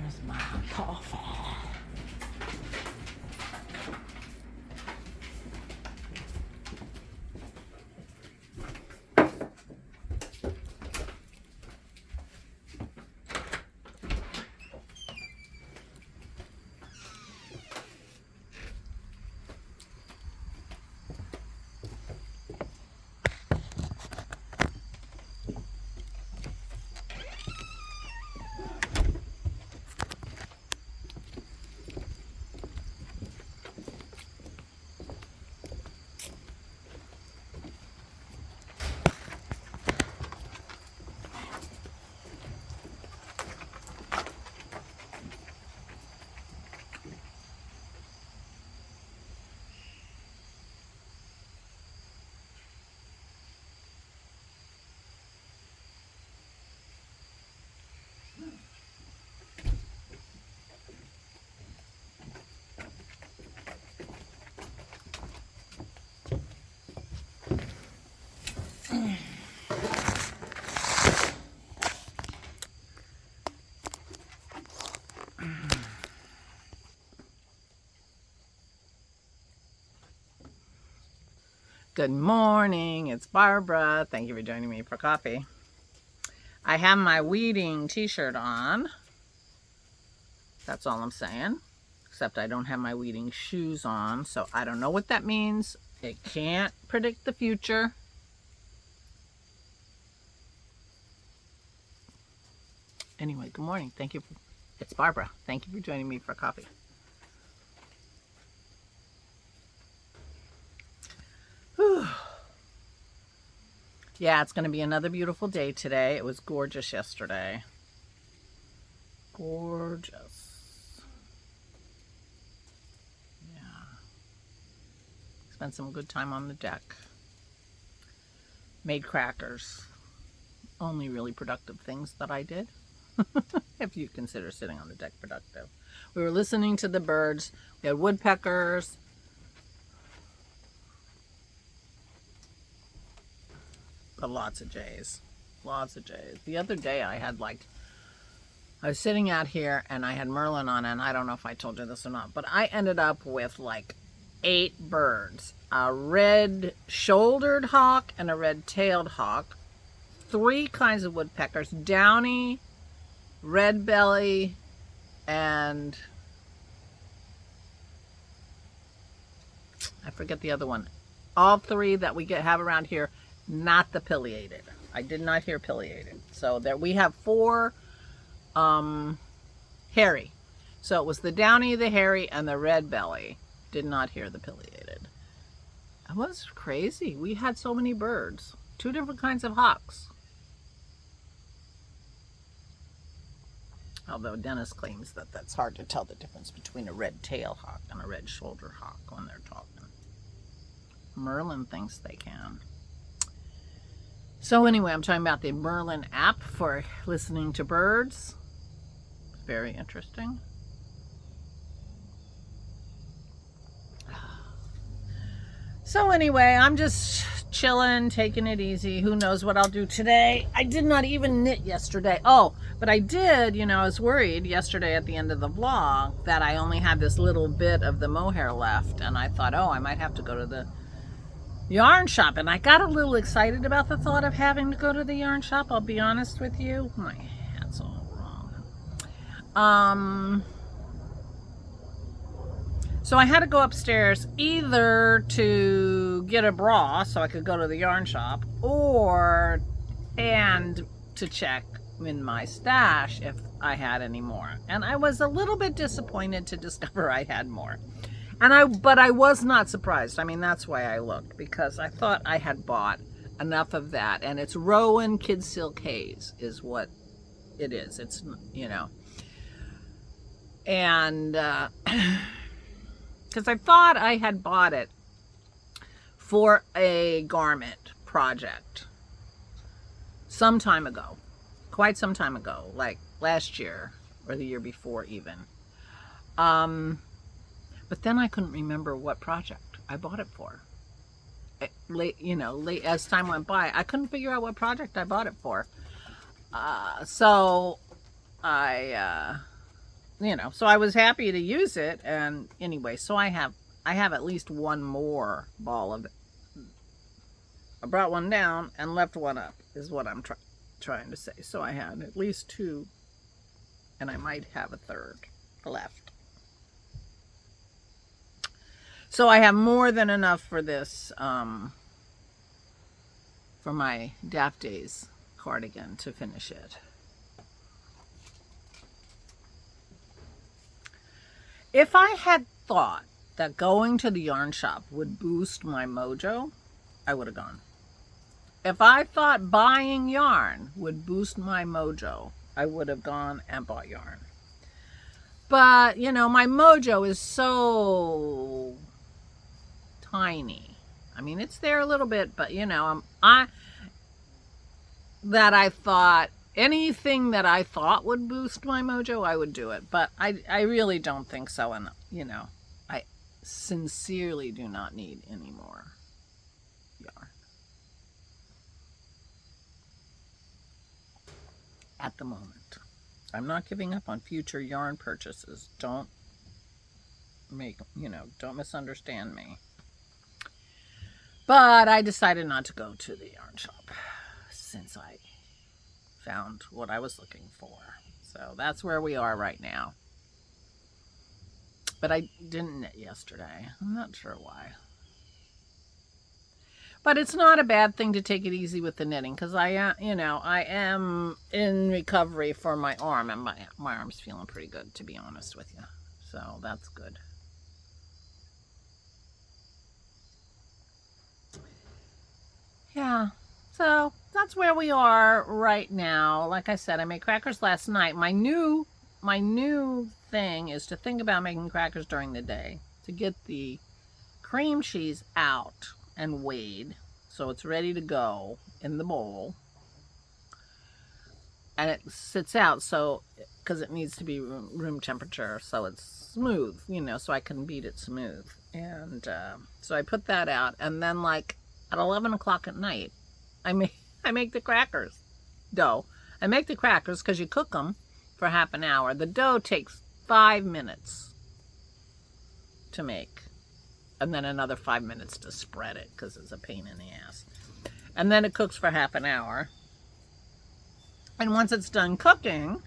There's my coffee. Good morning, it's Barbara. Thank you for joining me for coffee. I have my weeding t-shirt on. That's all I'm saying. Except I don't have my weeding shoes on, so I don't know what that means. It can't predict the future. Anyway, good morning. Thank you. It's Barbara. Thank you for joining me for coffee. Whew. Yeah, it's going to be another beautiful day today. It was gorgeous yesterday. Gorgeous. Yeah. Spent some good time on the deck. Made crackers. Only really productive things that I did. If you consider sitting on the deck productive. We were listening to the birds. We had woodpeckers. But lots of jays. Lots of jays. The other day I was sitting out here and I had Merlin on, and I don't know if I told you this or not, but I ended up with like 8 birds. A red-shouldered hawk and a red-tailed hawk. 3 kinds of woodpeckers. Downy, red belly, and I forget the other one. All 3 that we have around here, not the pileated. I did not hear pileated. So there we have 4 hairy. So it was the downy, the hairy, and the red belly. Did not hear the pileated. It was crazy. We had so many birds. 2 different kinds of hawks. Although Dennis claims that that's hard to tell the difference between a red-tailed hawk and a red-shouldered hawk when they're talking. Merlin thinks they can. So anyway, I'm talking about the Merlin app for listening to birds. Very interesting. So anyway, I'm just chilling, taking it easy. Who knows what I'll do today? I did not even knit yesterday. Oh, but I did, I was worried yesterday at the end of the vlog that I only had this little bit of the mohair left. And I thought, oh, I might have to go to the yarn shop. And I got a little excited about the thought of having to go to the yarn shop. I'll be honest with you. My hat's all wrong. So I had to go upstairs either to get a bra so I could go to the yarn shop, and to check in my stash if I had any more. And I was a little bit disappointed to discover I had more. But I was not surprised. I mean, that's why I looked, because I thought I had bought enough of that. And it's Rowan Kid Silk Haze is what it is. It's, and because I thought I had bought it for a garment project some time ago, quite some time ago, like last year or the year before even. But then I couldn't remember what project I bought it for. Late as time went by, I couldn't figure out what project I bought it for. So I so I was happy to use it. And anyway, so I have at least one more ball of it. I brought one down and left one up is what I'm trying to say. So I had at least two, and I might have a third left. So I have more than enough for this, for my Daft Days cardigan to finish it. If I had thought that going to the yarn shop would boost my mojo, I would have gone. If I thought buying yarn would boost my mojo, I would have gone and bought yarn. But, my mojo is so tiny. I mean, it's there a little bit, but, I thought anything that I thought would boost my mojo, I would do it. But I really don't think so. And, I sincerely do not need any more yarn at the moment. I'm not giving up on future yarn purchases. Don't misunderstand me. But I decided not to go to the yarn shop since I found what I was looking for. So that's where we are right now. But I didn't knit yesterday. I'm not sure why. But it's not a bad thing to take it easy with the knitting, because I am in recovery for my arm, and my arm's feeling pretty good, to be honest with you. So that's good. Yeah, so that's where we are right now. Like I said, I made crackers last night. My new thing is to think about making crackers during the day, to get the cream cheese out and weighed so it's ready to go in the bowl. And it sits out because it needs to be room temperature, so it's smooth, so I can beat it smooth. And so I put that out, and then like at 11 o'clock at night, I make the crackers dough. I make the crackers because you cook them for half an hour. The dough takes 5 minutes to make, and then another 5 minutes to spread it because it's a pain in the ass. And then it cooks for half an hour. And once it's done cooking,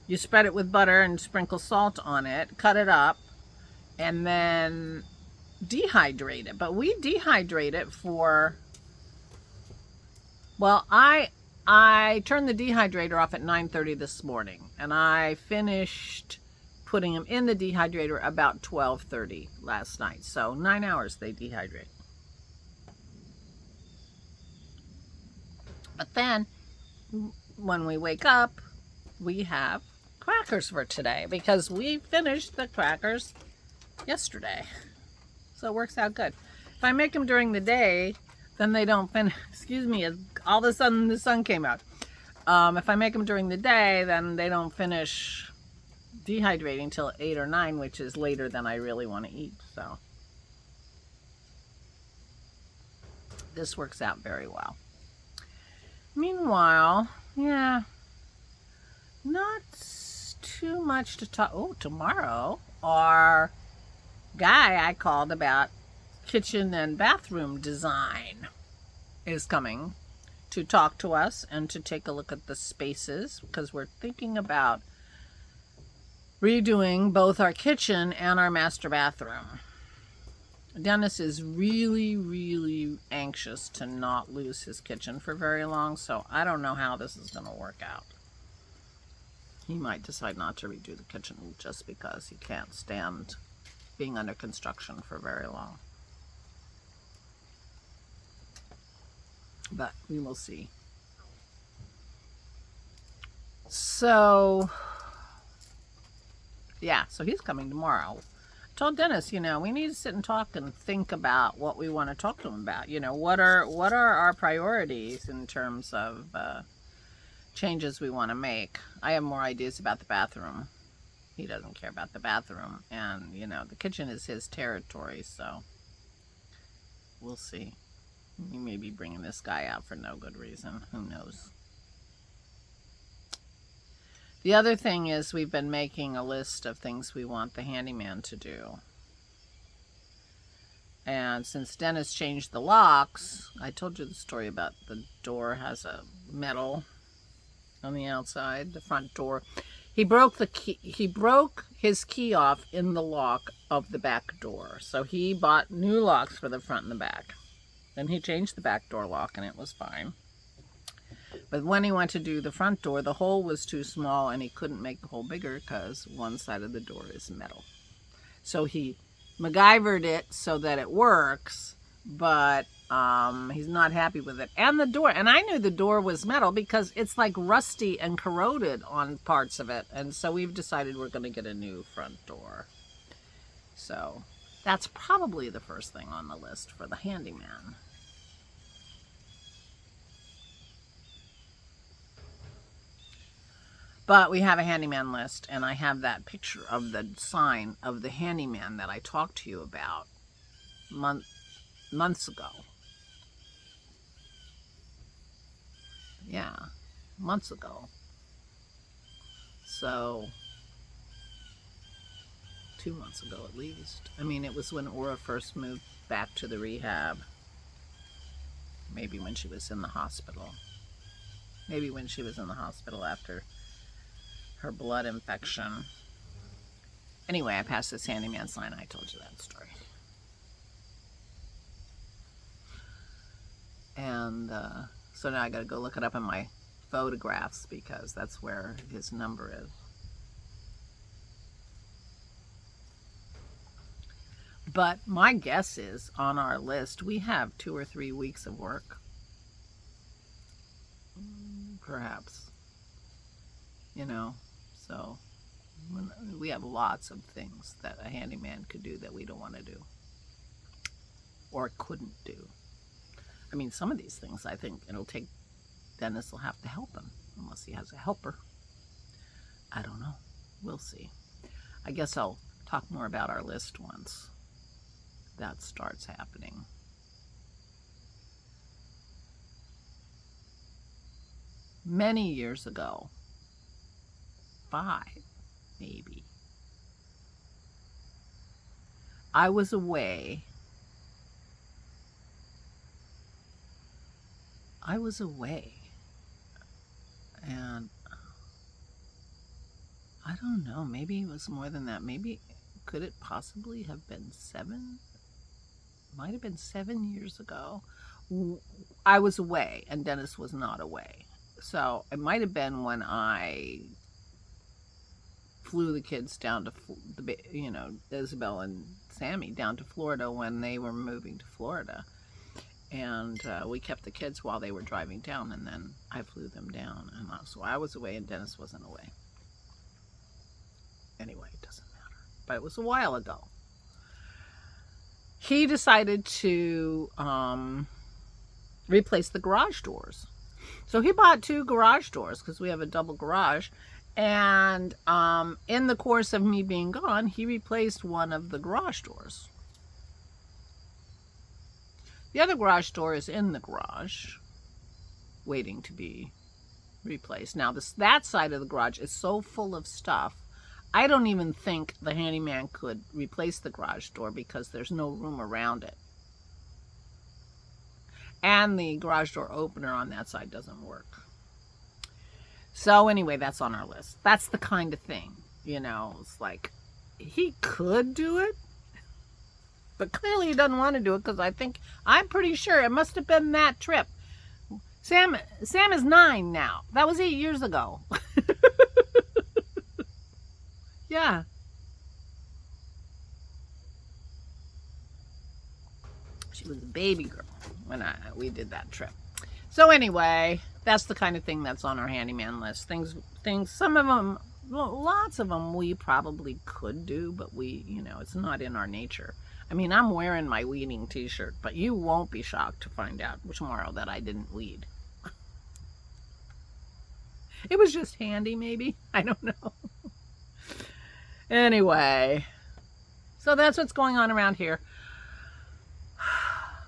you spread it with butter and sprinkle salt on it, cut it up, and then dehydrate it. But we dehydrate it for, well, I turned the dehydrator off at 9:30 this morning, and I finished putting them in the dehydrator about 12:30 last night. So 9 hours they dehydrate. But then when we wake up, we have crackers for today because we finished the crackers yesterday. So it works out good. If I make them during the day, then they don't finish. Excuse me, all of a sudden the sun came out. If I make them during the day, then they don't finish dehydrating till 8 or 9, which is later than I really want to eat. So this works out very well. Meanwhile, yeah, not too much to talk. Oh, tomorrow, our guy I called about kitchen and bathroom design is coming to talk to us and to take a look at the spaces, because we're thinking about redoing both our kitchen and our master bathroom. Dennis is really, really anxious to not lose his kitchen for very long, so I don't know how this is going to work out. He might decide not to redo the kitchen just because he can't stand being under construction for very long. But we will see. So, yeah, so he's coming tomorrow. I told Dennis, we need to sit and talk and think about what we want to talk to him about. What are our priorities in terms of changes we want to make. I have more ideas about the bathroom. He doesn't care about the bathroom, and the kitchen is his territory, so we'll see. He may be bringing this guy out for no good reason. Who knows? The other thing is we've been making a list of things we want the handyman to do. And since Dennis changed the locks, I told you the story about the door has a metal on the outside, the front door. He broke the key. He broke his key off in the lock of the back door. So he bought new locks for the front and the back. Then he changed the back door lock and it was fine. But when he went to do the front door, the hole was too small and he couldn't make the hole bigger because one side of the door is metal. So he MacGyvered it so that it works, but he's not happy with it. And the door, and I knew the door was metal because it's like rusty and corroded on parts of it. And so we've decided we're going to get a new front door. So that's probably the first thing on the list for the handyman. But we have a handyman list, and I have that picture of the sign of the handyman that I talked to you about months ago. Yeah, months ago. So, 2 months ago at least. I mean, it was when Aura first moved back to the rehab. Maybe when she was in the hospital. Maybe when she was in the hospital after her blood infection. Anyway, I passed this handyman sign. I told you that story. And so now I got to go look it up in my photographs because that's where his number is. But my guess is on our list we have 2 or 3 weeks of work. Perhaps. You know. So we have lots of things that a handyman could do that we don't want to do or couldn't do. I mean, some of these things I think it'll take, Dennis will have to help him unless he has a helper. I don't know. We'll see. I guess I'll talk more about our list once that starts happening. Many years ago, 5 maybe, I was away. And I don't know, maybe it was more than that. Maybe, could it possibly have been 7? Might have been 7 years ago. I was away and Dennis was not away. So it might have been when I flew the kids down to, Isabel and Sammy down to Florida when they were moving to Florida. And we kept the kids while they were driving down, and then I flew them down. And so I was away and Dennis wasn't away. Anyway, it doesn't matter. But it was a while ago. He decided to replace the garage doors. So he bought 2 garage doors because we have a double garage. And in the course of me being gone, he replaced one of the garage doors. The other garage door is in the garage, waiting to be replaced. Now, that side of the garage is so full of stuff, I don't even think the handyman could replace the garage door because there's no room around it. And the garage door opener on that side doesn't work. So anyway, that's on our list. That's the kind of thing, it's like, he could do it, but clearly he doesn't want to do it because I'm pretty sure it must have been that trip. Sam is 9 now. That was 8 years ago. Yeah. She was a baby girl when we did that trip. So anyway, that's the kind of thing that's on our handyman list. Things, some of them, lots of them we probably could do, but it's not in our nature. I mean, I'm wearing my weeding t-shirt, but you won't be shocked to find out tomorrow that I didn't weed. It was just handy, maybe. I don't know. Anyway, so that's what's going on around here.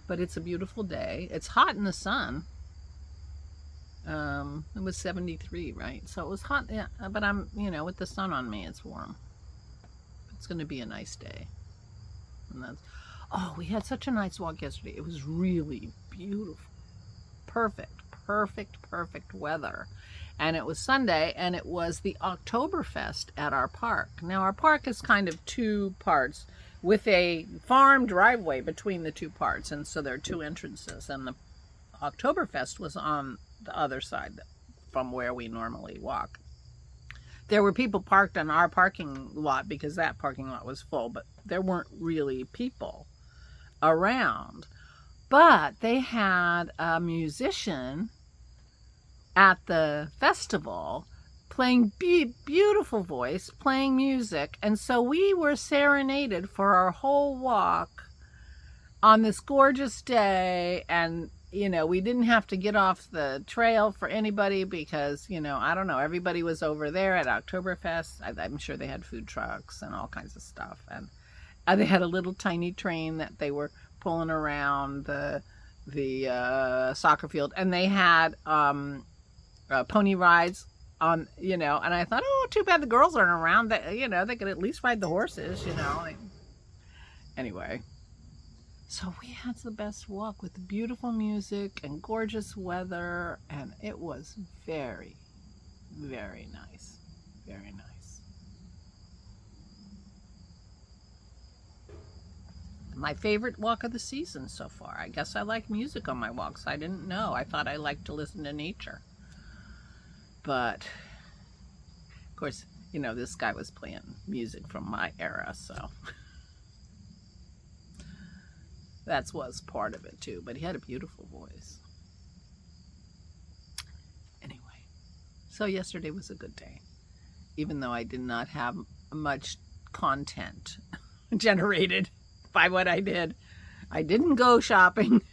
But it's a beautiful day. It's hot in the sun. it was 73, right? So it was hot, yeah, but I'm, with the sun on me, it's warm. It's going to be a nice day. And that's, oh, we had such a nice walk yesterday. It was really beautiful. Perfect weather. And it was Sunday, and it was the Oktoberfest at our park. Now, our park is kind of two parts with a farm driveway between the two parts. And so there are two entrances. And the Oktoberfest was on the other side from where we normally walk. There were people parked on our parking lot because that parking lot was full, but there weren't really people around. But they had a musician at the festival playing beautiful voice, playing music. And so we were serenaded for our whole walk on this gorgeous day. And we didn't have to get off the trail for anybody because, I don't know, everybody was over there at Oktoberfest. I'm sure they had food trucks and all kinds of stuff. And they had a little tiny train that they were pulling around the soccer field. And they had pony rides on, and I thought, oh, too bad the girls aren't around. That, they could at least ride the horses, Anyway. So we had the best walk with beautiful music and gorgeous weather, and it was very, very nice. Very nice. My favorite walk of the season so far. I guess I like music on my walks. I didn't know. I thought I liked to listen to nature. But, of course, this guy was playing music from my era, so... That was part of it too, but he had a beautiful voice. Anyway, so yesterday was a good day, even though I did not have much content generated by what I did. I didn't go shopping.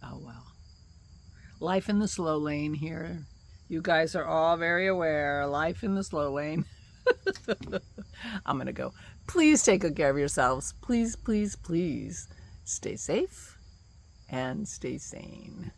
Oh well. Life in the slow lane here. You guys are all very aware. Life in the slow lane. I'm gonna go. Please take good care of yourselves. Please, please, please stay safe and stay sane.